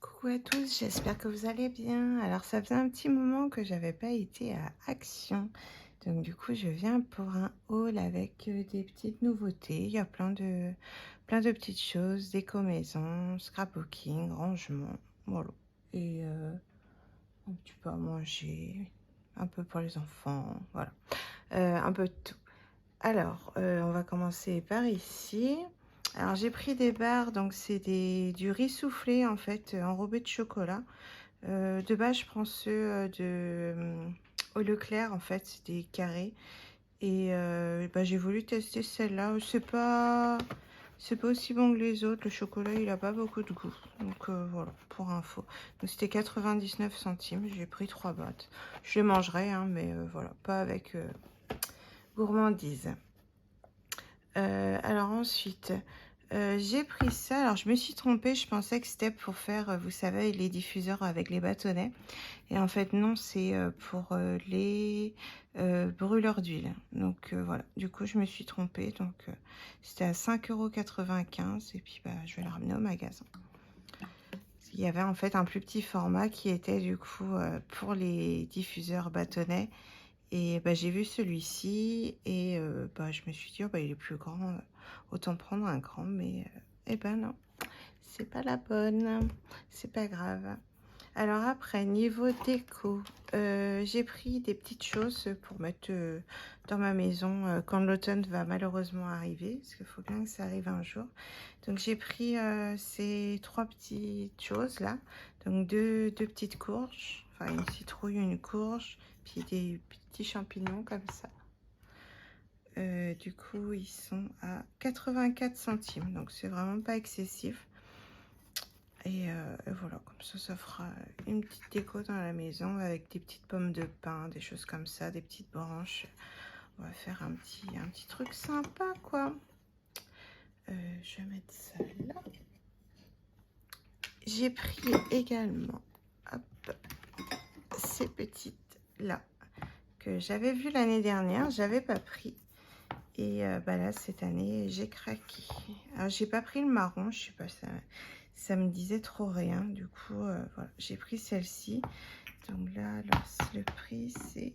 Coucou à tous, j'espère que vous allez bien. Alors ça faisait un petit moment que j'avais pas été à Action. Donc du coup je viens pour un haul avec des petites nouveautés. Il y a plein de petites choses, déco maison, scrapbooking, rangement, voilà. Et un petit peu à manger, un peu pour les enfants, voilà. Un peu de tout. Alors, on va commencer par ici. Alors, j'ai pris des barres, donc c'est du riz soufflé, en fait, enrobé de chocolat. De base, je prends ceux au Leclerc, en fait, c'est des carrés. Et bah, j'ai voulu tester celle-là. C'est pas aussi bon que les autres. Le chocolat, il a pas beaucoup de goût. Donc voilà, pour info. Donc c'était 99 centimes. J'ai pris 3 boîtes. Je les mangerai, hein, mais voilà, pas avec gourmandise. Alors ensuite, j'ai pris ça. Alors je me suis trompée, je pensais que c'était pour faire, vous savez, les diffuseurs avec les bâtonnets. Et en fait non, c'est pour les brûleurs d'huile. Donc voilà, du coup je me suis trompée. Donc c'était à 5,95 € et puis bah, je vais la ramener au magasin. Il y avait en fait un plus petit format qui était du coup pour les diffuseurs bâtonnets. Et bah, j'ai vu celui-ci et bah, je me suis dit, oh, bah, il est plus grand, autant prendre un grand, mais eh ben non, c'est pas la bonne, c'est pas grave. Alors après, niveau déco, j'ai pris des petites choses pour mettre dans ma maison quand l'automne va malheureusement arriver, parce qu'il faut bien que ça arrive un jour. Donc j'ai pris ces 3 petites choses là, donc deux petites courges, enfin une citrouille, une courge, puis des petits champignons comme ça. Du coup, ils sont à 84 centimes, donc c'est vraiment pas excessif. Et voilà, comme ça fera une petite déco dans la maison avec des petites pommes de pin, des choses comme ça, des petites branches. On va faire un petit truc sympa, quoi. Je vais mettre ça là. J'ai pris également, hop, ces petites là que j'avais vu l'année dernière, j'avais pas pris. Et bah là, cette année, j'ai craqué. Alors, j'ai pas pris le marron, je sais pas, ça me disait trop rien. Du coup, voilà, j'ai pris celle-ci. Donc là, alors, le prix, c'est...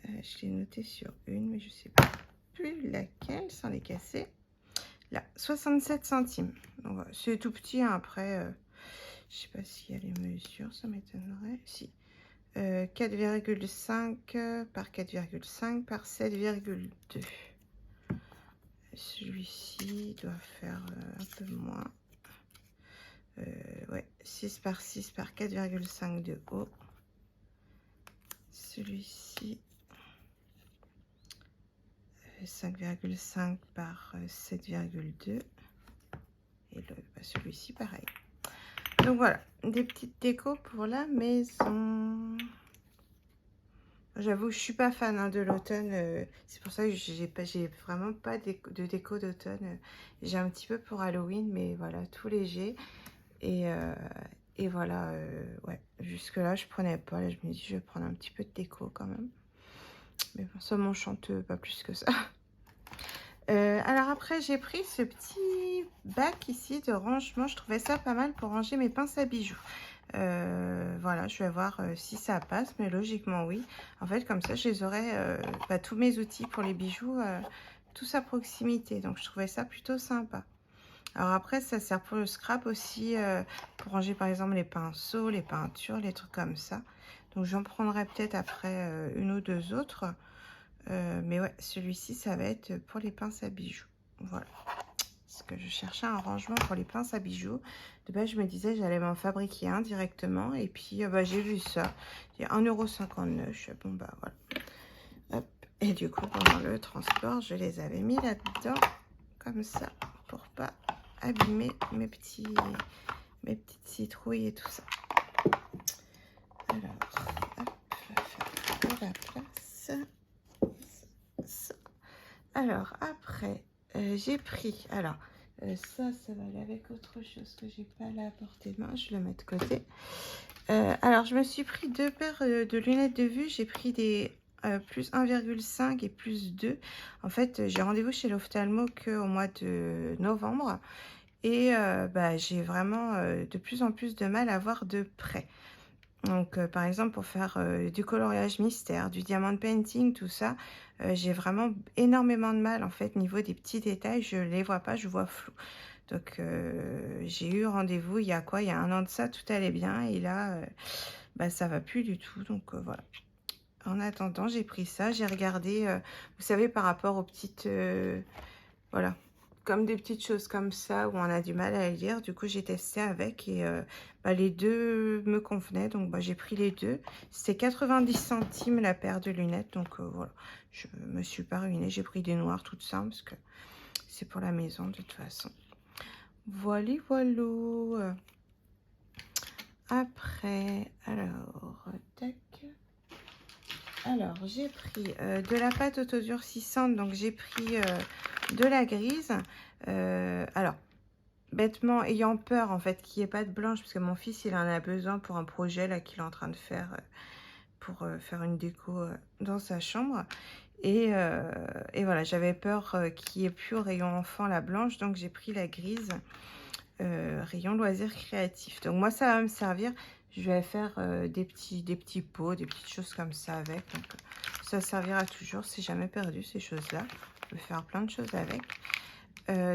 je l'ai noté sur une, mais je sais plus laquelle, sans les casser. Là, 67 centimes. Donc voilà, c'est tout petit, hein, après... je sais pas s'il y a les mesures, ça m'étonnerait. Si. 4,5 par 4,5 par 7,2. Celui-ci doit faire un peu moins. Ouais, 6 par 6 par 4,5 de haut. Celui-ci, 5,5 par 7,2. Et celui-ci, pareil. Donc voilà, des petites décos pour la maison. J'avoue, je suis pas fan, hein, de l'automne. C'est pour ça que j'ai vraiment pas de déco d'automne. J'ai un petit peu pour Halloween, mais voilà, tout léger. Et voilà, ouais, jusque là je prenais pas. Là je me dis je vais prendre un petit peu de déco quand même. Mais bon, ça m'enchante pas plus que ça. Alors après j'ai pris ce petit bac ici de rangement. Je trouvais ça pas mal pour ranger mes pinces à bijoux. Voilà, je vais voir si ça passe, mais logiquement oui. En fait comme ça je les aurais, tous mes outils pour les bijoux, tous à proximité. Donc je trouvais ça plutôt sympa. Alors après, ça sert pour le scrap aussi, pour ranger par exemple les pinceaux, les peintures, les trucs comme ça. Donc j'en prendrai peut-être après une ou deux autres. Mais ouais, celui-ci, ça va être pour les pinces à bijoux. Voilà. Parce que je cherchais un rangement pour les pinces à bijoux. De base, je me disais j'allais m'en fabriquer un directement. Et puis, bah, j'ai vu ça. Il y a 1,59 €. Je suis bon, bah voilà. Hop. Et du coup, pendant le transport, je les avais mis là-dedans. Comme ça. Pour pas abîmer mes petites citrouilles et tout ça. Alors, hop, je vais faire de la place. Ça. Alors, après, j'ai pris... Alors, ça va aller avec autre chose que j'ai pas là à portée de main. Je le mets de côté. Alors, je me suis pris 2 paires de lunettes de vue. J'ai pris des plus 1,5 et plus 2. En fait, j'ai rendez-vous chez l'ophtalmo qu'au mois de novembre. et bah, j'ai vraiment, de plus en plus de mal à voir de près. Donc, par exemple, pour faire, du coloriage mystère, du diamant painting, tout ça, j'ai vraiment énormément de mal, en fait, niveau des petits détails, je les vois pas, je vois flou. Donc, j'ai eu rendez-vous il y a quoi? Il y a 1 an de ça, tout allait bien et là, bah, ça va plus du tout, donc, voilà. En attendant, j'ai pris ça, j'ai regardé, vous savez, par rapport aux petites, voilà, comme des petites choses comme ça où on a du mal à lire. Du coup, j'ai testé avec et bah, les 2 me convenaient, donc bah, j'ai pris les 2. C'était 90 centimes la paire de lunettes, donc voilà. Je me suis pas ruinée, j'ai pris des noirs toutes simples parce que c'est pour la maison de toute façon. Voilà, voilà. Après, alors, tac. Alors, j'ai pris de la pâte autodurcissante, donc j'ai pris de la grise. Alors, bêtement, ayant peur en fait qu'il n'y ait pas de blanche, parce que mon fils il en a besoin pour un projet là qu'il est en train de faire pour faire une déco dans sa chambre. Et voilà, j'avais peur qu'il n'y ait plus au rayon enfant la blanche, donc j'ai pris la grise rayon loisirs créatifs. Donc moi ça va me servir. Je vais faire des petits pots, des petites choses comme ça avec. Donc ça servira toujours, c'est jamais perdu ces choses-là. Je vais faire plein de choses avec.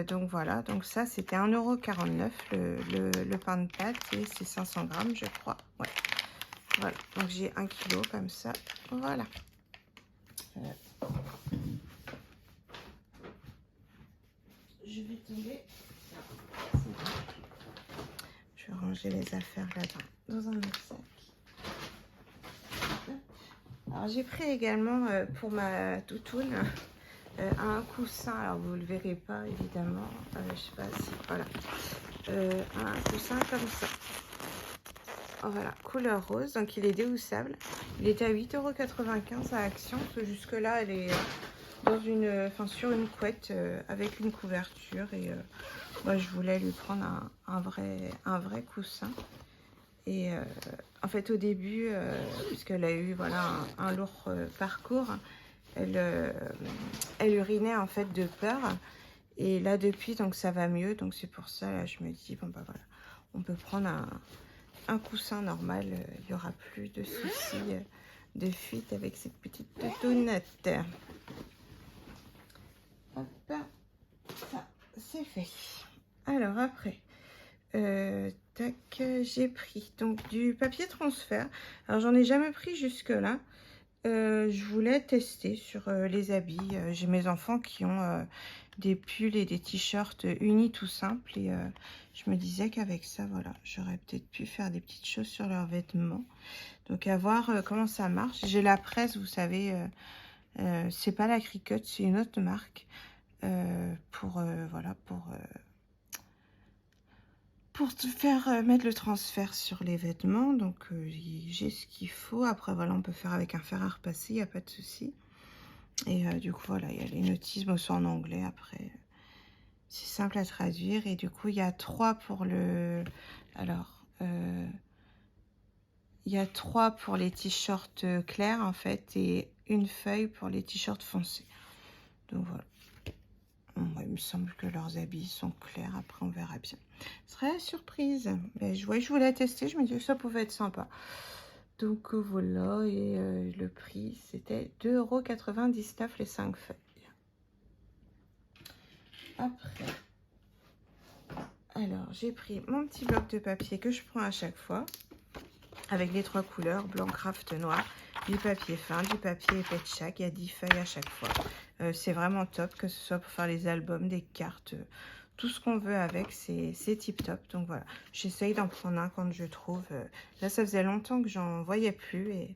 Donc voilà, donc ça c'était 1,49 € le pain de pâte et c'est 500 grammes je crois. Ouais, voilà, donc j'ai 1 kilo comme ça, voilà. Je vais tomber, je vais ranger les affaires là-dedans, dans un autre sac. Alors j'ai pris également pour ma toutoune un coussin, alors vous ne le verrez pas évidemment, je sais pas si, voilà, un coussin comme ça. Oh, voilà, couleur rose, donc il est déhoussable. Il était à 8,95 € à Action, parce que jusque là elle est dans une, enfin sur une couette avec une couverture et moi je voulais lui prendre un vrai coussin. Et en fait au début, puisqu'elle a eu voilà un lourd parcours, elle urinait en fait de peur. Et là depuis donc ça va mieux, donc c'est pour ça là je me dis bon bah voilà, on peut prendre un coussin normal, il n'y aura plus de soucis de fuite avec cette petite toutounette. Hop, ça c'est fait. Alors après, tac, j'ai pris donc du papier transfert. Alors j'en ai jamais pris jusque là. Je voulais tester sur les habits. J'ai mes enfants qui ont des pulls et des t-shirts unis tout simples et je me disais qu'avec ça, voilà, j'aurais peut-être pu faire des petites choses sur leurs vêtements. Donc à voir comment ça marche. J'ai la presse, vous savez, c'est pas la Cricut, c'est une autre marque pour voilà pour te faire mettre le transfert sur les vêtements. Donc j'ai ce qu'il faut. Après voilà, on peut faire avec un fer à repasser, il n'y a pas de souci. Et du coup voilà, il y a les notices, bon, c'est en anglais après. C'est simple à traduire. Et du coup il y a 3 pour le... Alors il y a 3 pour les t-shirts clairs en fait et une feuille pour les t-shirts foncés. Donc voilà. Bon, il me semble que leurs habits sont clairs. Après, on verra bien. Ce serait la surprise. Mais je voulais tester. Je me dis que ça pouvait être sympa. Donc voilà. Et le prix, c'était 2,99 € les 5 feuilles. Après, alors, j'ai pris mon petit bloc de papier que je prends à chaque fois. Avec les 3 couleurs, blanc, craft, noir. Du papier fin, du papier épais de chaque. Il y a 10 feuilles à chaque fois. C'est vraiment top, que ce soit pour faire les albums, des cartes, tout ce qu'on veut avec, c'est tip top. Donc voilà, j'essaye d'en prendre un quand je trouve. Là, ça faisait longtemps que j'en voyais plus. Et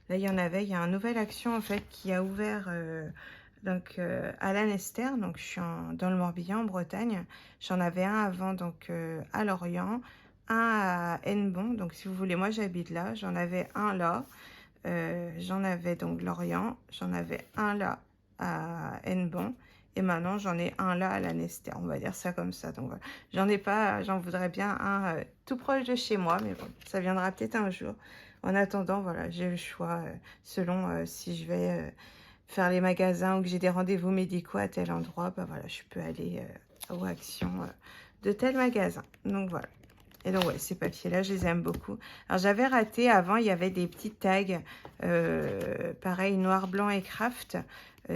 là, il y en avait. Il y a une nouvelle action en fait qui a ouvert donc à Lanester. Donc je suis dans le Morbihan, en Bretagne. J'en avais un avant donc à Lorient, un à Hennebon. Donc si vous voulez, moi j'habite là. J'en avais un là. J'en avais donc Lorient. J'en avais un là à Hennebon. Et maintenant, j'en ai un là à Lanester, on va dire ça comme ça. Donc voilà, j'en ai pas, j'en voudrais bien un tout proche de chez moi, mais bon, ça viendra peut-être un jour. En attendant, voilà, j'ai le choix selon si je vais faire les magasins ou que j'ai des rendez-vous médicaux à tel endroit, bah voilà, je peux aller ou actions de tel magasin. Donc voilà. Et donc ouais, ces papiers-là, je les aime beaucoup. Alors j'avais raté, avant, il y avait des petits tags, pareil, noir, blanc et craft.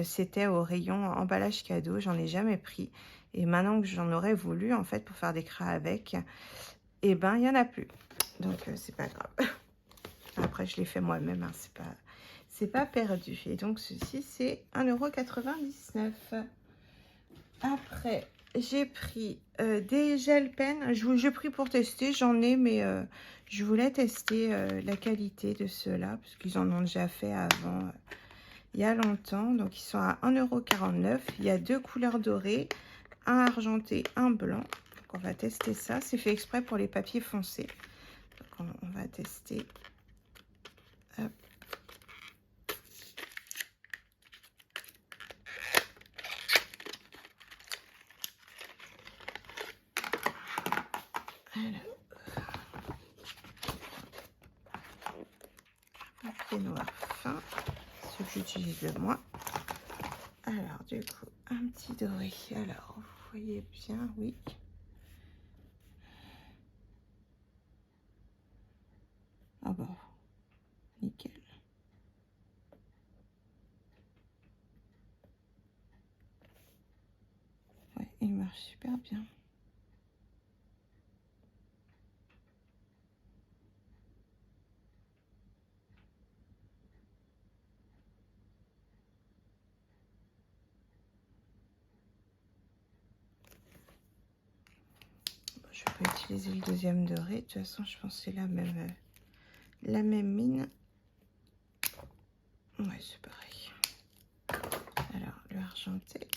C'était au rayon emballage cadeau, j'en ai jamais pris. Et maintenant que j'en aurais voulu, en fait, pour faire des cras avec, et ben, il n'y en a plus. Donc c'est pas grave. Après, je l'ai fait moi-même, hein, c'est pas perdu. Et donc ceci, c'est 1,99 €. Après, j'ai pris des gel pens. J'ai pris pour tester, j'en ai, mais je voulais tester la qualité de ceux-là, parce qu'ils en ont déjà fait avant, il y a longtemps. Donc, ils sont à 1,49 €. Il y a deux couleurs dorées, un argenté, un blanc. Donc, on va tester ça. C'est fait exprès pour les papiers foncés. Donc, on va tester. Hop. Alors, papier noir fin, ce que j'utilise le moins. Alors, du coup, un petit doré. Alors, vous voyez bien, oui. Ah bah, nickel. Ouais, il marche super bien. Bon, je vais pas utiliser le deuxième doré. De toute façon, je pense que c'est la même mine. Ouais, c'est pareil. Alors, le argenté.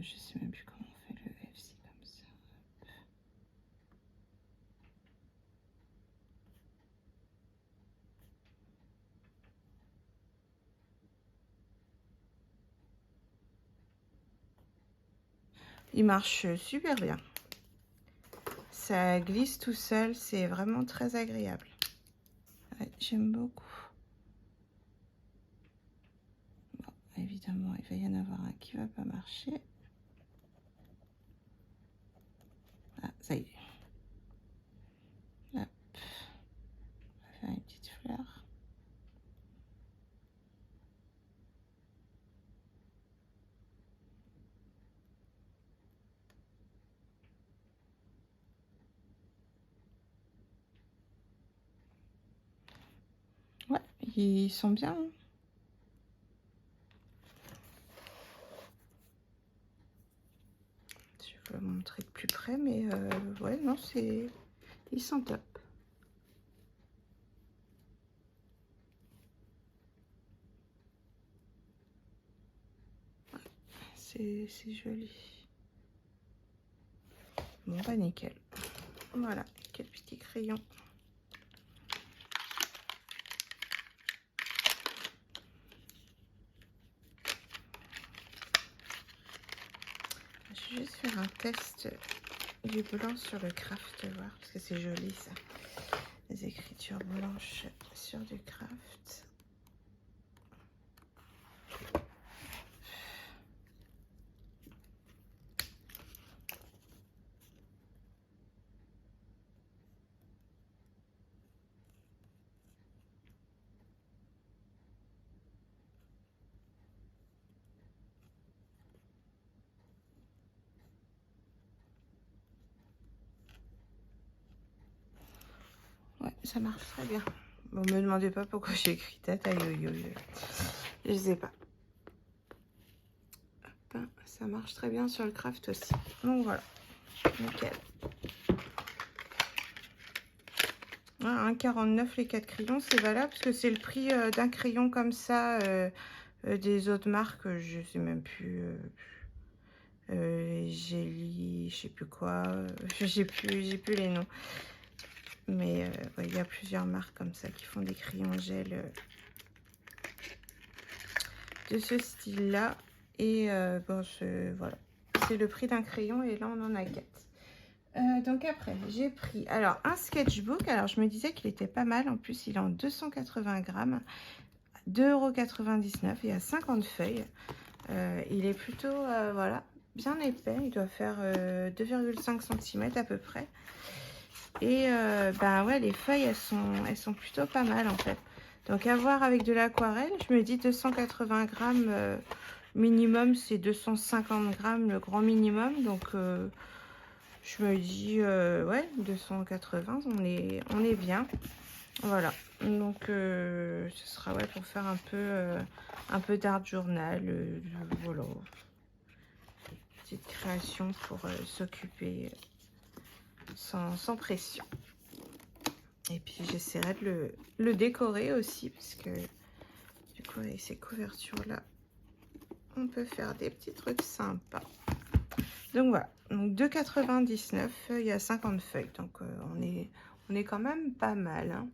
Je sais même plus comment on fait le FC comme ça. Il marche super bien. Ça glisse tout seul, c'est vraiment très agréable. Ouais, j'aime beaucoup. Bon, évidemment, il va y en avoir un qui va pas marcher. Ah, ça y est. Hop. On va faire une petite fleur. Ouais, ils sont bien. Hein. Je vais vous montrer de plus près, mais ouais, non, ils sont top. C'est joli. Bon, bah nickel. Voilà, quel petit crayon. Je vais juste faire un test du blanc sur le craft, voir, parce que c'est joli ça. Les écritures blanches sur du craft. Ouais, ça marche très bien. Bon, me demandez pas pourquoi j'ai écrit tête, aïe, aïe, aïe. Je sais pas. Hop, ça marche très bien sur le craft aussi. Donc voilà, nickel. Ah, 1,49 les 4 crayons, c'est valable parce que c'est le prix d'un crayon comme ça des autres marques. Je sais même plus. Jelly, je sais plus quoi. J'ai plus les noms. Mais ouais, il y a plusieurs marques comme ça qui font des crayons gel de ce style-là. Et bon, voilà. C'est le prix d'un crayon et là, on en a 4. Donc après, j'ai pris alors un sketchbook. Alors, je me disais qu'il était pas mal. En plus, il est en 280 grammes. 2,99 €. Il y a 50 feuilles. Il est plutôt, voilà, bien épais. Il doit faire 2,5 cm à peu près. Et ben ouais, les feuilles, elles sont plutôt pas mal en fait. Donc à voir avec de l'aquarelle, je me dis 280 grammes minimum, c'est 250 grammes le grand minimum. Donc je me dis, ouais, 280, on est bien. Voilà. Donc ce sera ouais, pour faire un peu d'art journal. Voilà. Petite création pour s'occuper sans pression. Et puis j'essaierai de le décorer aussi parce que du coup avec ces couvertures là on peut faire des petits trucs sympas. Donc voilà, donc 2,99 €, il y a 50 feuilles, donc on est quand même pas mal, hein.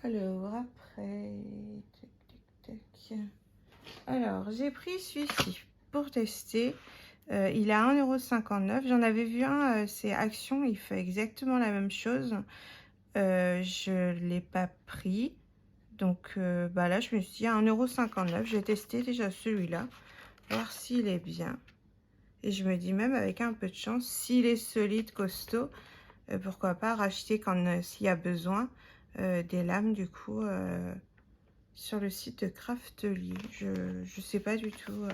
Alors après, tac, tac, tac. Alors j'ai pris celui-ci pour tester. Il est à 1,59 €. J'en avais vu un, c'est Action, il fait exactement la même chose. Je ne l'ai pas pris. Donc bah là, je me suis dit à 1,59 €. J'ai testé déjà celui-là, voir s'il est bien. Et je me dis même avec un peu de chance, s'il est solide, costaud, pourquoi pas racheter quand s'il y a besoin des lames du coup sur le site de Craftly. Je sais pas du tout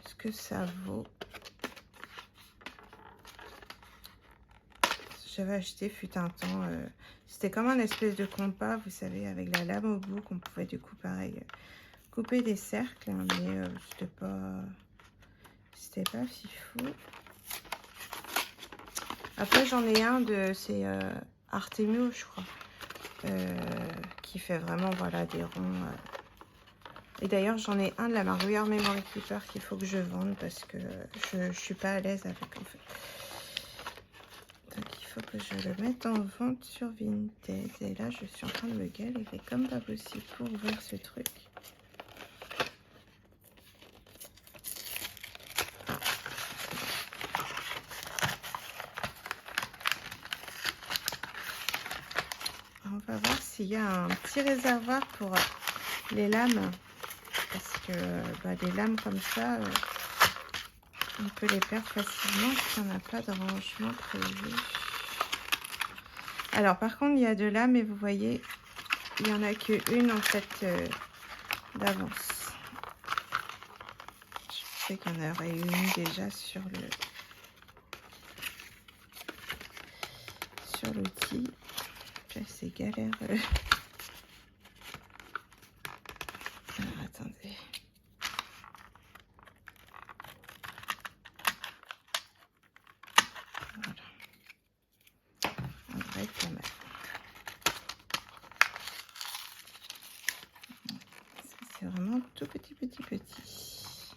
ce que ça vaut. J'avais acheté fut un temps, c'était comme un espèce de compas, vous savez, avec la lame au bout qu'on pouvait du coup pareil couper des cercles, hein, mais c'était pas si fou. Après j'en ai un de c'est Artemio je crois, qui fait vraiment voilà des ronds. Et d'ailleurs j'en ai un de la marque We Are Memory Keeper qu'il faut que je vende parce que je suis pas à l'aise avec en fait. Donc il faut que je le mette en vente sur Vinted. Et là je suis en train de me galérer comme pas possible pour ouvrir ce truc. On va voir s'il y a un petit réservoir pour les lames. Parce que bah, des lames comme ça, on peut les perdre facilement si on n'a pas de rangement prévu. Alors par contre, il y a de lames et vous voyez, il n'y en a qu'une en fait d'avance. Je sais qu'il y en aurait une déjà sur l'outil. C'est galère. Alors, attendez. Voilà. On va être pas mal. C'est vraiment tout petit.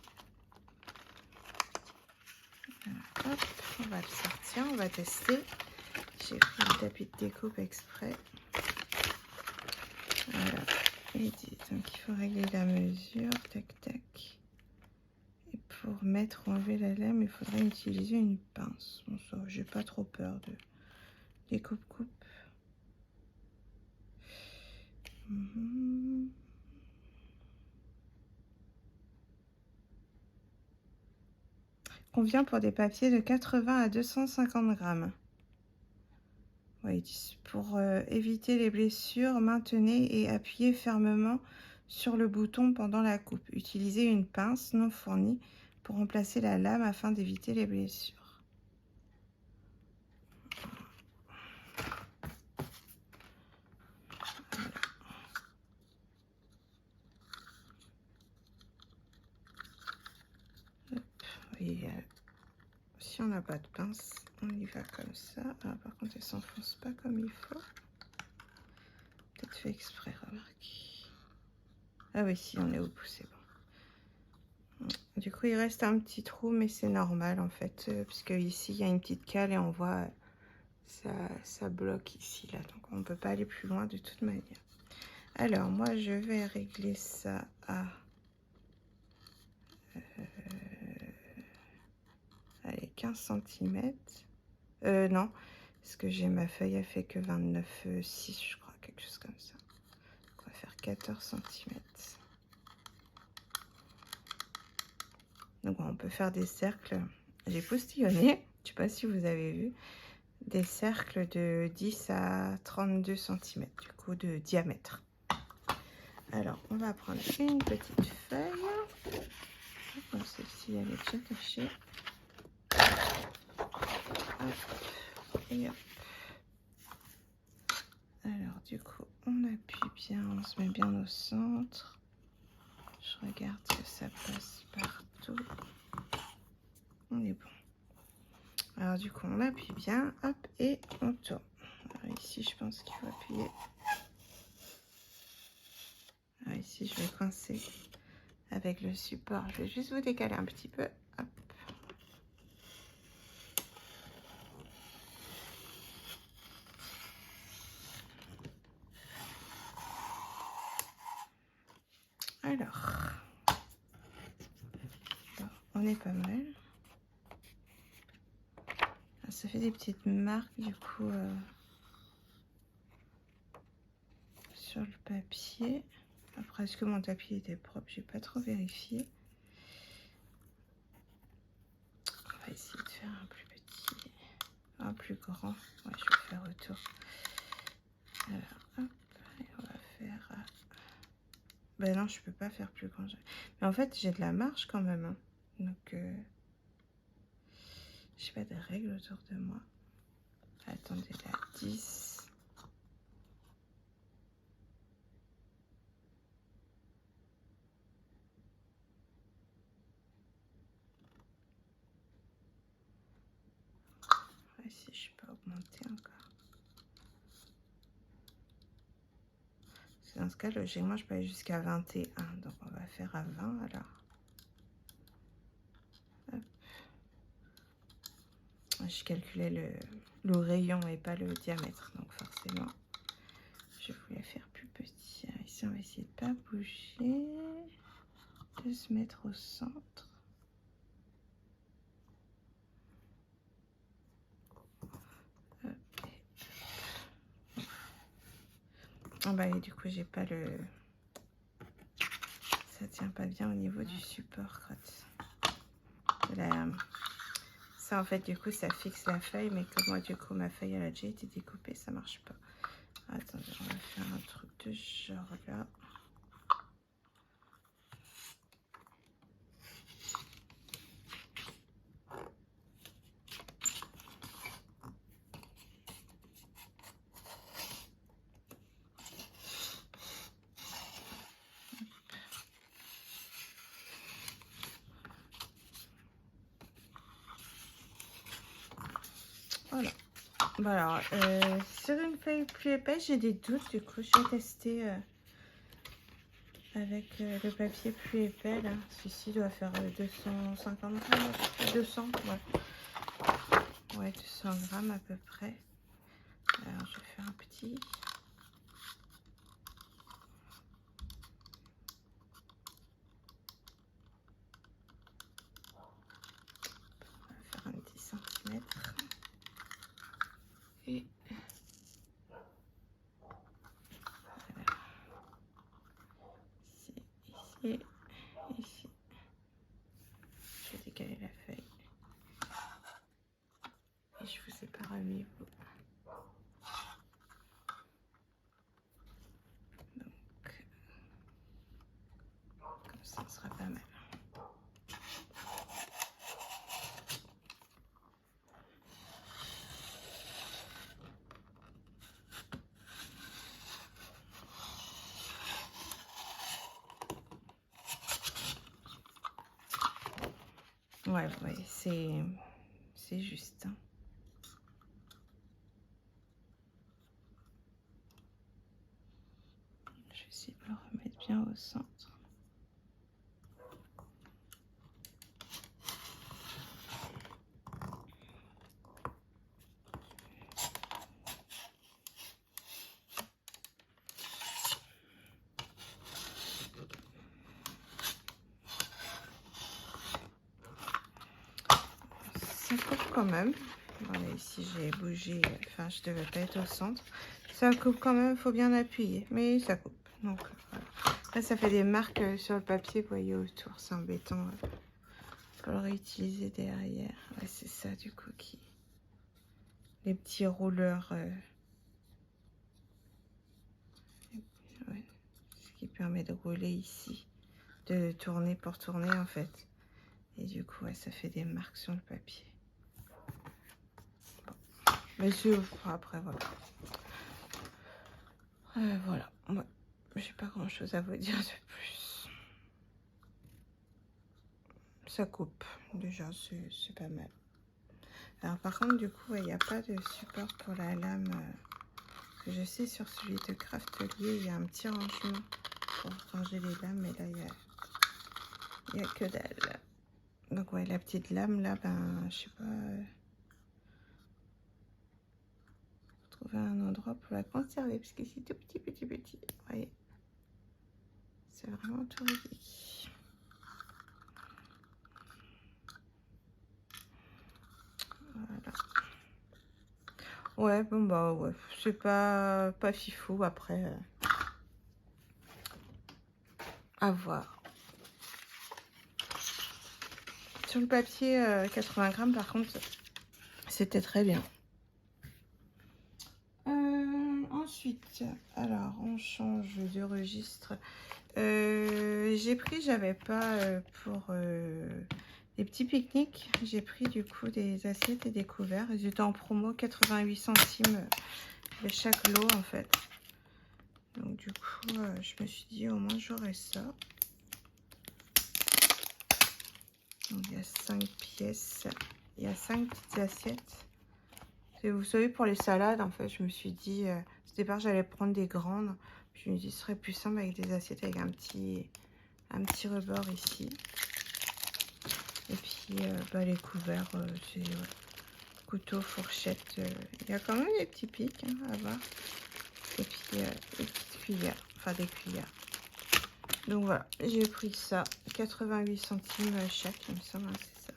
Voilà, hop, on va le sortir, on va tester. J'ai pris le tapis de découpe exprès. Voilà. Et donc il faut régler la mesure. Tac, tac. Et pour enlever la lame, il faudrait utiliser une pince. Bon, ça, j'ai pas trop peur de découpe-coupe. Convient pour des papiers de 80 à 250 grammes. Oui, pour éviter les blessures, maintenez et appuyez fermement sur le bouton pendant la coupe. Utilisez une pince non fournie pour remplacer la lame afin d'éviter les blessures. Oui, si on n'a pas de pince, on y va comme ça. Ah, par contre, elle s'enfonce pas comme il faut. Peut-être fait exprès, remarque. Ah oui, si on est au bout, c'est bon. Du coup, il reste un petit trou, mais c'est normal en fait, puisque ici, il y a une petite cale et on voit ça bloque ici, là. Donc, on ne peut pas aller plus loin de toute manière. Alors, moi, je vais régler ça à... allez, 15 cm. Non, parce que j'ai ma feuille, elle fait que 29,6, je crois, quelque chose comme ça. On va faire 14 cm. Donc, on peut faire des cercles. J'ai postillonné, je ne sais pas si vous avez vu, des cercles de 10 à 32 cm, du coup, de diamètre. Alors, on va prendre une petite feuille. Bon, celle-ci, elle est déjà cachée. Hop, et hop. Alors, du coup, on appuie bien, on se met bien au centre. Je regarde que ça passe partout. On est bon. Alors, du coup, on appuie bien, hop, et on tourne. Alors, ici, je pense qu'il faut appuyer. Alors, ici, je vais coincer avec le support. Je vais juste vous décaler un petit peu. Hop. Alors, on est pas mal. Ça fait des petites marques du coup sur le papier. Après, est-ce que mon tapis était propre? J'ai pas trop vérifié. On va essayer de faire un plus petit, un plus grand. Ouais, je vais faire autour. Alors, hop, et on va faire. Ben non, je peux pas faire plus grand. Mais en fait, j'ai de la marge quand même. Hein. Donc, j'ai pas de règles autour de moi. Attendez, là, 10. Si je peux augmenter encore. Dans ce cas, logiquement, je peux aller jusqu'à 21. Donc, on va faire à 20 alors. Hop. Je calculais le rayon et pas le diamètre. Donc, forcément, je voulais faire plus petit. Alors, ici, on va essayer de ne pas bouger. De se mettre au centre. Ah bah, et du coup, j'ai pas le... Ça tient pas bien au niveau du support. Ça, en fait, du coup, ça fixe la feuille. Mais comme moi, du coup, ma feuille, elle a déjà été découpée. Ça marche pas. Attendez, on va faire un truc de ce genre là. Voilà. Bon alors, sur une feuille plus épaisse, j'ai des doutes. Du coup, je vais tester avec le papier plus épais. Là. Celui-ci doit faire 250 grammes, 200, ouais. Ouais, 200 grammes à peu près. Alors, je vais faire un petit. On va faire un 10 cm. Et ici, ici. Je vais décaler la feuille. Et je vous ai pas remis vous. Donc, comme ça, ce sera pas mal. Ouais, ouais, c'est juste. Hein. Je vais essayer de le remettre bien au centre. quand même. Voilà, ici j'ai bougé, enfin je devais pas être au centre. Ça coupe quand même, faut bien appuyer, mais ça coupe. Donc voilà. Là ça fait des marques sur le papier, vous voyez autour, c'est embêtant. Faut le réutiliser derrière. Ouais, c'est ça du coup qui... Les petits rouleurs. Ouais, ce qui permet de rouler ici. De tourner pour tourner en fait. Et du coup, ouais, ça fait des marques sur le papier. Bon. Mais c'est... Après, voilà. Voilà. Ouais. J'ai pas grand chose à vous dire de plus. Ça coupe. Déjà, c'est pas mal. Alors par contre, du coup, il n'y a pas de support pour la lame. Que je sais, sur celui de Craftelier, il y a un petit rangement pour ranger les lames. Mais là, il n'y a que dalle. Donc ouais, la petite lame là, ben, je sais pas... trouver un endroit pour la conserver parce que c'est tout petit. Vous voyez, c'est vraiment tout petit. Voilà. Ouais, bon bah ouais, c'est pas fifou après. À voir. Sur le papier 80 grammes par contre, c'était très bien. Ensuite, alors on change de registre. J'ai pris, j'avais pas pour les petits pique-niques, j'ai pris du coup des assiettes et des couverts. Ils étaient en promo 88 centimes de chaque lot en fait. Donc du coup, je me suis dit au moins j'aurai ça. Donc il y a 5 pièces, il y a 5 petites assiettes. Et vous savez, pour les salades, en fait, je me suis dit, au départ, j'allais prendre des grandes. Puis je me dis, ce serait plus simple avec des assiettes avec un petit rebord ici. Et puis, bah, les couverts, c'est couteau, fourchette. Il y a quand même des petits pics hein, à voir. Et puis, des petites cuillères, enfin des cuillères. Donc voilà, j'ai pris ça, 88 centimes chaque, il me semble, hein, c'est ça.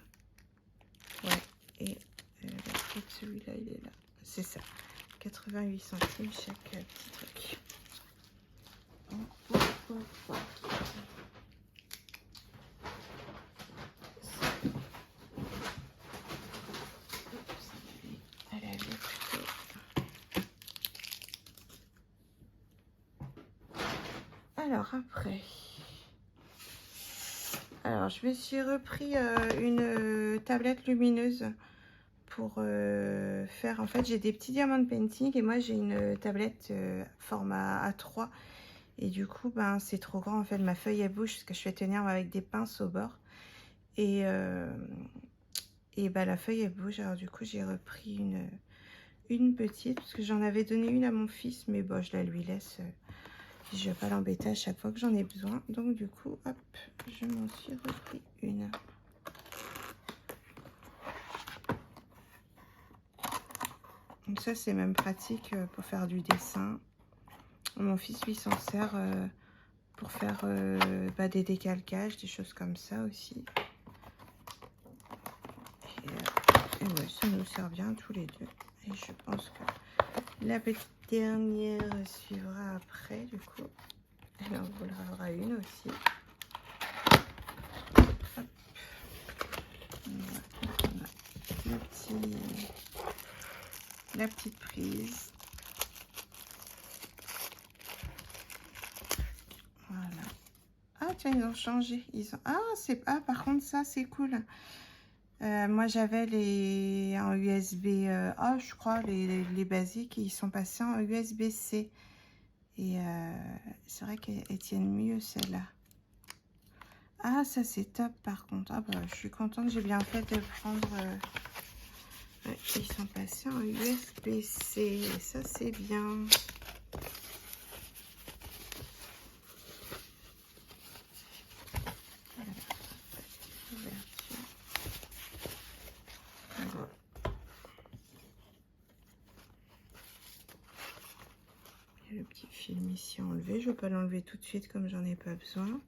Ouais, et le prix de celui-là, il est là. C'est ça. 88 centimes chaque petit truc. Alors après, alors je me suis repris une tablette lumineuse pour faire, en fait j'ai des petits diamants de painting et moi j'ai une tablette format A3 et du coup ben c'est trop grand en fait, ma feuille elle bouge parce que je fais tenir avec des pinces au bord et ben la feuille elle bouge. Alors du coup j'ai repris une petite parce que j'en avais donné une à mon fils mais bon je la lui laisse, je vais pas l'embêter à chaque fois que j'en ai besoin. Donc du coup hop, je m'en suis repris une. Donc ça c'est même pratique pour faire du dessin. Mon fils lui s'en sert pour faire bah, des décalcages, des choses comme ça aussi. Et ouais, ça nous sert bien tous les deux. Et je pense que la petite dernière suivra après du coup. Elle en voudra une aussi. Hop. Voilà. La petite prise. Voilà. Ah tiens, ils ont changé. Ah par contre ça c'est cool. Moi j'avais les en USB je crois les basiques, ils sont passés en USB-C et c'est vrai qu'elles tiennent mieux celles-là. Ah ça c'est top par contre. Ah bah je suis contente, j'ai bien fait de prendre ouais, ils sont passés en USB-C et ça c'est bien. Le petit film ici enlevé, je ne vais pas l'enlever tout de suite comme j'en ai pas besoin. Le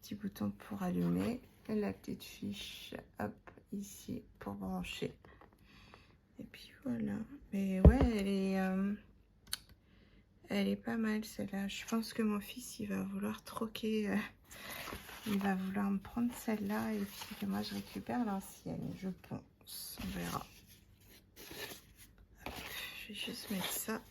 petit bouton pour allumer et la petite fiche hop ici pour brancher Et puis voilà. Mais ouais, elle est pas mal celle-là. Je pense que mon fils, il va vouloir troquer. Il va vouloir me prendre celle-là et puis que moi je récupère l'ancienne, je pense. On verra. Je vais juste mettre ça.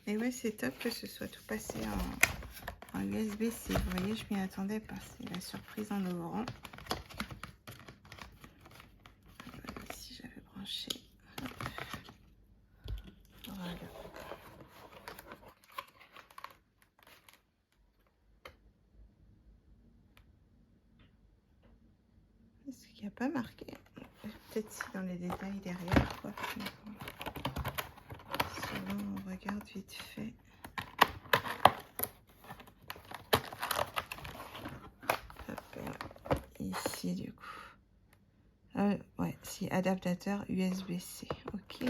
Et ouais, c'est top que ce soit tout passé en USB-C. Vous voyez, je m'y attendais pas. C'est la surprise en ouvrant. Voilà, si j'avais branché. Hop. Voilà. Est-ce qu'il n'y a pas marqué? Peut-être si dans les détails derrière, quoi. Sinon, on regarde vite fait. Hop, ici, du coup. Ouais, si, adaptateur USB-C. Ok.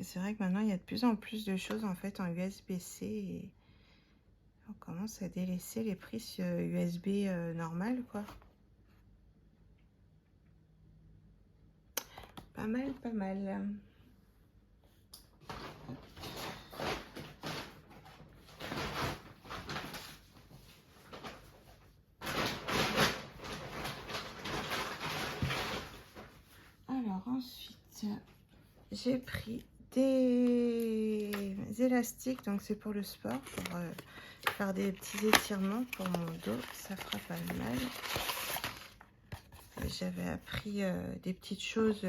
C'est vrai que maintenant, il y a de plus en plus de choses, en fait, en USB-C. Et on commence à délaisser les prises USB normales, quoi. Pas mal, pas mal. Alors ensuite, j'ai pris des élastiques, donc c'est pour le sport, pour faire des petits étirements pour mon dos, ça fera pas mal. J'avais appris des petites choses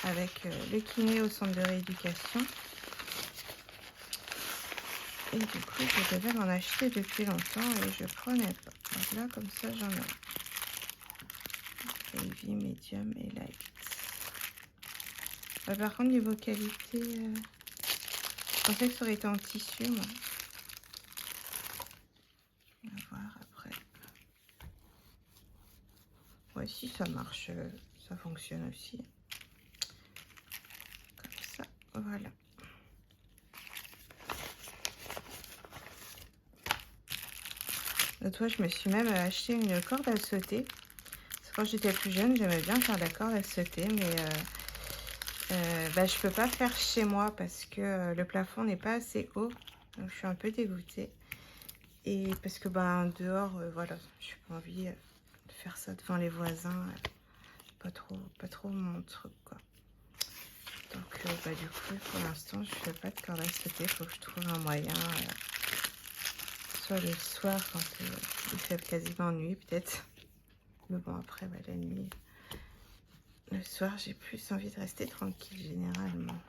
avec le kiné au centre de rééducation. Et du coup, je devais m'en acheter depuis longtemps et je prenais pas. Donc là, comme ça, j'en ai. Heavy, medium et light. Par contre, niveau qualité, je pensais que ça aurait été en tissu, moi. On va voir après. Ouais, si ça marche, ça fonctionne aussi. Comme ça, voilà. L'autre fois, je me suis même acheté une corde à sauter. Parce que quand j'étais plus jeune, j'aimais bien faire de la corde à sauter, mais bah, je peux pas faire chez moi parce que le plafond n'est pas assez haut. Donc, je suis un peu dégoûtée. Et parce que bah, dehors, voilà, je n'ai pas envie de faire ça devant les voisins. Pas trop mon truc, quoi. Donc, bah, du coup, pour l'instant, je fais pas de corde à sauter. Il faut que je trouve un moyen. Soit le soir, quand il fait quasiment nuit, peut-être. Mais bon, après, bah, la nuit, le soir, j'ai plus envie de rester tranquille, généralement.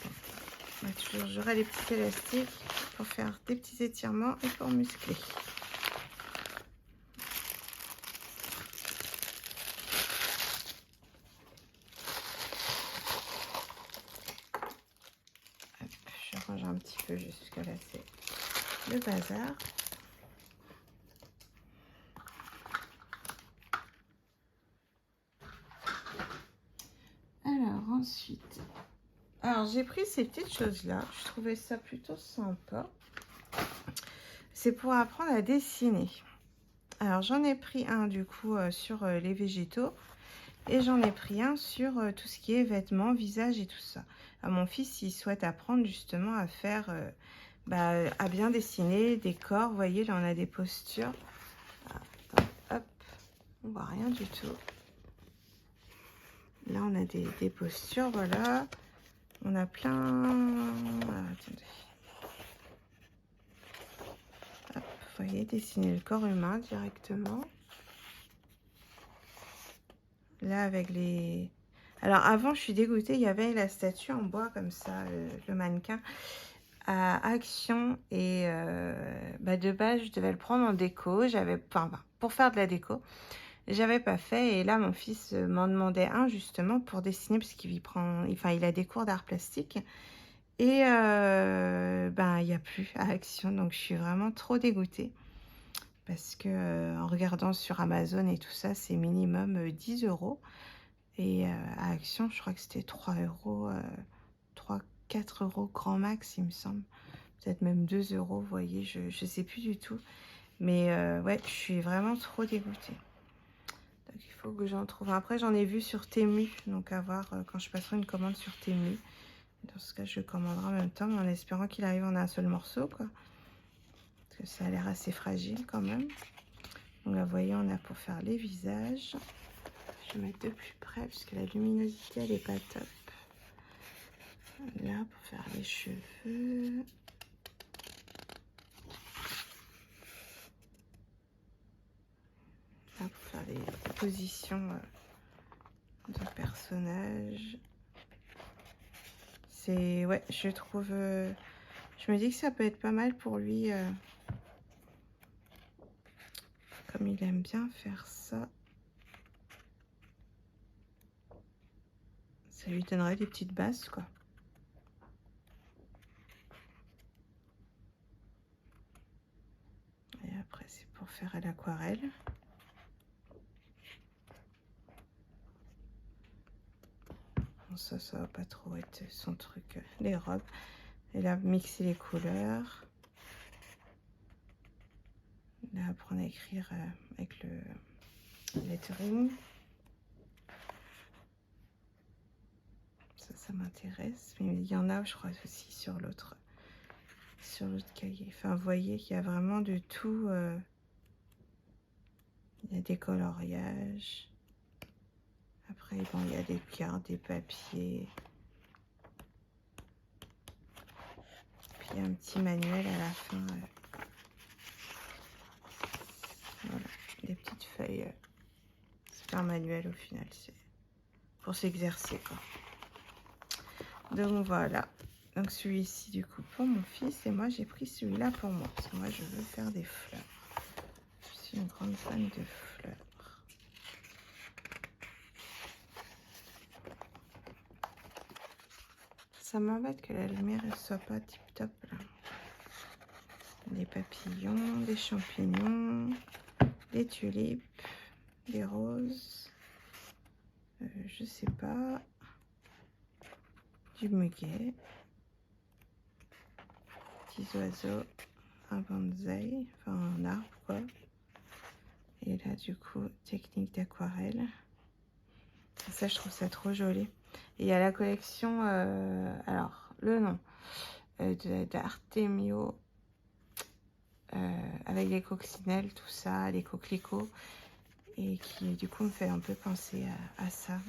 Bon. Bah, toujours, j'aurai les petits élastiques pour faire des petits étirements et pour muscler. Hop, je range un petit peu jusque là, c'est le bazar. Alors ensuite, j'ai pris ces petites choses là, je trouvais ça plutôt sympa. C'est pour apprendre à dessiner. Alors j'en ai pris un du coup sur les végétaux et j'en ai pris un sur tout ce qui est vêtements, visage et tout ça. Alors, mon fils il souhaite apprendre justement à faire, à bien dessiner des corps. Vous voyez là on a des postures. Attends, hop, on voit rien du tout. Là on a des postures, voilà. On a plein... attendez. Hop, vous voyez, dessiner le corps humain directement. Là, avec les... Alors, avant, je suis dégoûtée. Il y avait la statue en bois, comme ça, le mannequin, à Action. Et de base, je devais le prendre en déco. J'avais... Enfin, pour faire de la déco. J'avais pas fait. Et là, mon fils m'en demandait un, justement, pour dessiner, parce qu'il prend... Enfin, il a des cours d'art plastique. Et il n'y a plus à Action, donc je suis vraiment trop dégoûtée. Parce que en regardant sur Amazon et tout ça, c'est minimum 10 €. Et à Action, je crois que c'était 3 €, 3, 4 € grand max, il me semble. peut-être même 2 euros, vous voyez, je sais plus du tout. Mais ouais, je suis vraiment trop dégoûtée. Donc il faut que j'en trouve. Après, j'en ai vu sur Temu, donc à voir quand je passerai une commande sur Temu. Dans ce cas, je le commanderai en même temps, mais en espérant qu'il arrive en un seul morceau, quoi. Parce que ça a l'air assez fragile quand même. Donc là, vous voyez, on a pour faire les visages. Je vais mettre de plus près parce que la luminosité, elle n'est pas top. Là, pour faire les cheveux. Là, pour faire les positions de personnages. C'est... Ouais, je trouve... je me dis que ça peut être pas mal pour lui. Comme il aime bien faire ça. Ça lui donnerait des petites bases, quoi. Et après, c'est pour faire à l'aquarelle. Bon, ça va pas trop être son truc. Les robes. Et là, mixer les couleurs. Là, apprendre à écrire avec le lettering. Ça m'intéresse. Mais il y en a, je crois, aussi sur l'autre cahier. Enfin, vous voyez qu'il y a vraiment de tout. Il y a des coloriages. Après, bon, il y a des cartes, des papiers. Puis il y a un petit manuel à la fin. Voilà, des petites feuilles. C'est pas un manuel au final, c'est pour s'exercer, quoi. Donc voilà. Donc celui-ci du coup pour mon fils et moi j'ai pris celui-là pour moi parce que moi je veux faire des fleurs. Je suis une grande fan de fleurs. Ça m'embête que la lumière ne soit pas tip top là. Des papillons, des champignons, des tulipes, des roses, je sais pas, du muguet, petits oiseaux, un bonsaï, enfin un arbre quoi. Et là du coup technique d'aquarelle. Ça je trouve ça trop joli. Et il y a la collection, alors le nom d'Artemio avec les coccinelles, tout ça, les coquelicots. Et qui du coup me fait un peu penser à ça.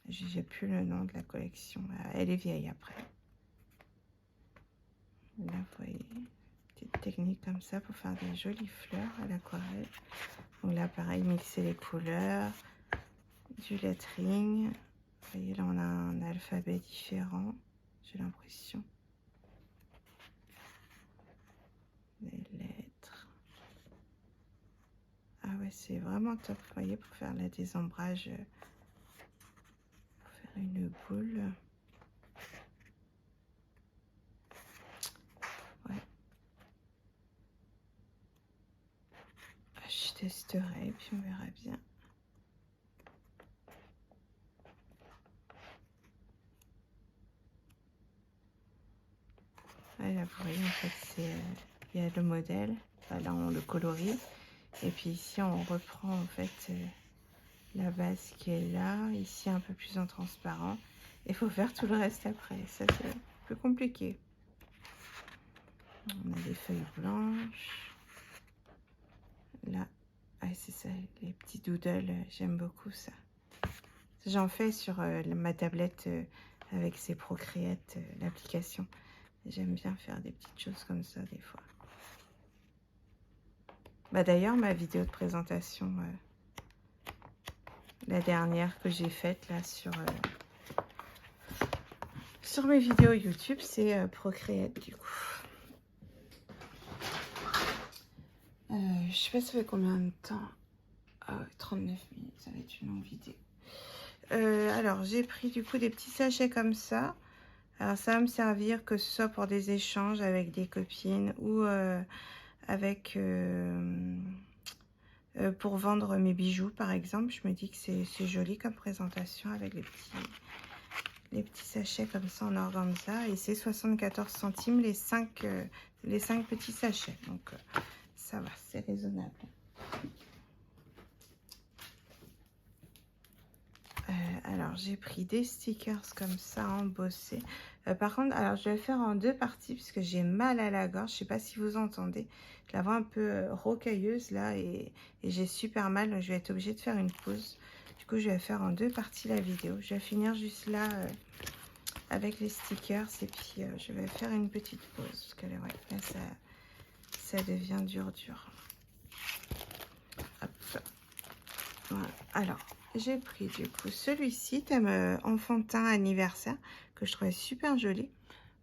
J'ai plus le nom de la collection. Elle est vieille après. Là, vous voyez, petite technique comme ça pour faire des jolies fleurs à l'aquarelle. Donc là, pareil, mixer les couleurs, du lettering. Vous voyez, là, on a un alphabet différent, j'ai l'impression. Des lettres. Ah ouais, c'est vraiment top, vous voyez, pour faire là des ombrages, pour faire une boule. Ouais. Je testerai et puis on verra bien. Ouais, là, vous voyez, en fait, c'est il y a le modèle. Enfin, là, on le colorie. Et puis ici, on reprend en fait la base qui est là. Ici, un peu plus en transparent. Il faut faire tout le reste après. Ça, c'est plus compliqué. On a des feuilles blanches. Là, ah, c'est ça, les petits doodles. J'aime beaucoup ça. J'en fais sur ma tablette avec ses Procreate, l'application. J'aime bien faire des petites choses comme ça des fois. Bah, d'ailleurs, ma vidéo de présentation, la dernière que j'ai faite là sur mes vidéos YouTube, c'est Procreate du coup. Je sais pas ça fait combien de temps. Ah ouais, 39 minutes, ça va être une longue vidéo. Alors, j'ai pris du coup des petits sachets comme ça. Alors, ça va me servir que ce soit pour des échanges avec des copines ou avec... pour vendre mes bijoux par exemple. Je me dis que c'est joli comme présentation avec les petits sachets comme ça en organza. Et c'est 74 centimes les 5 petits sachets. Donc ça va, c'est raisonnable. Alors j'ai pris des stickers comme ça embossés. Par contre, alors je vais le faire en 2 parties puisque j'ai mal à la gorge. Je sais pas si vous entendez. Je la vois un peu rocailleuse là et j'ai super mal. Donc je vais être obligée de faire une pause. Du coup, je vais faire en 2 parties la vidéo. Je vais finir juste là avec les stickers et puis je vais faire une petite pause parce que ouais, là ça devient dur. Hop. Voilà. Alors, j'ai pris du coup celui-ci, thème enfantin anniversaire, que je trouvais super joli,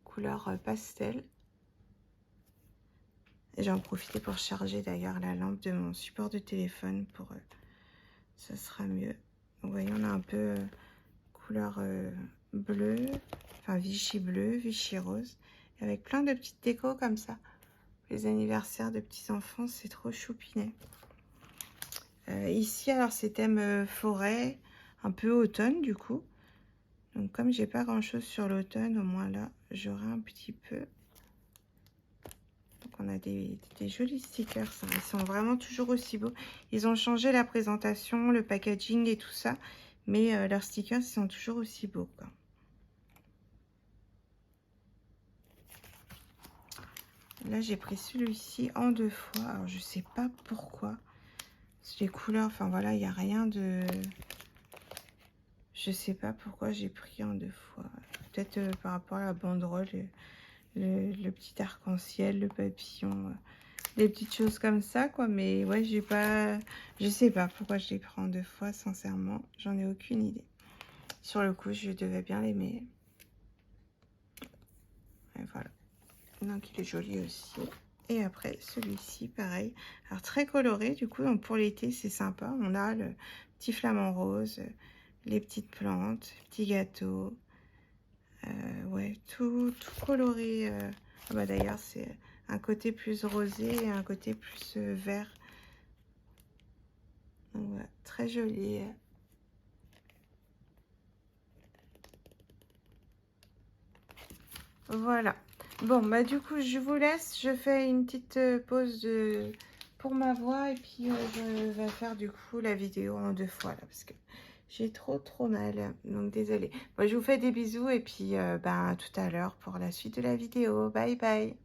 couleur pastel. Et j'en profité pour charger d'ailleurs la lampe de mon support de téléphone pour ça sera mieux. Vous voyez, on a un peu couleur bleue, enfin Vichy bleu, Vichy rose, avec plein de petites décos comme ça. Les anniversaires de petits enfants, c'est trop choupinet. Ici, alors c'est thème forêt, un peu automne du coup. Donc comme j'ai pas grand chose sur l'automne, au moins là, j'aurai un petit peu. Donc on a des jolis stickers, hein. Ils sont vraiment toujours aussi beaux. Ils ont changé la présentation, le packaging et tout ça. Mais leurs stickers, ils sont toujours aussi beaux, quoi. Là, j'ai pris celui-ci en 2 fois. Alors, je sais pas pourquoi. Les couleurs, enfin voilà, il n'y a rien de... Je sais pas pourquoi j'ai pris en 2 fois. Peut-être par rapport à la banderole, le petit arc-en-ciel, le papillon, des petites choses comme ça, quoi. Mais ouais, j'ai pas... Je sais pas pourquoi je les prends en 2 fois, sincèrement. J'en ai aucune idée. Sur le coup, je devais bien l'aimer. Et voilà. Donc, il est joli aussi. Et après, celui-ci, pareil. Alors, très coloré, du coup. Donc, pour l'été, c'est sympa. On a le petit flamant rose, les petites plantes, petits gâteaux. Ouais, tout coloré. Ah bah, d'ailleurs, c'est un côté plus rosé et un côté plus vert. Donc, ouais, très joli. Voilà. Bon, bah du coup, je vous laisse. Je fais une petite pause pour ma voix et puis je vais faire du coup la vidéo en 2 fois là parce que j'ai trop mal. Donc, désolée. Bon, je vous fais des bisous et puis ben, à tout à l'heure pour la suite de la vidéo. Bye bye.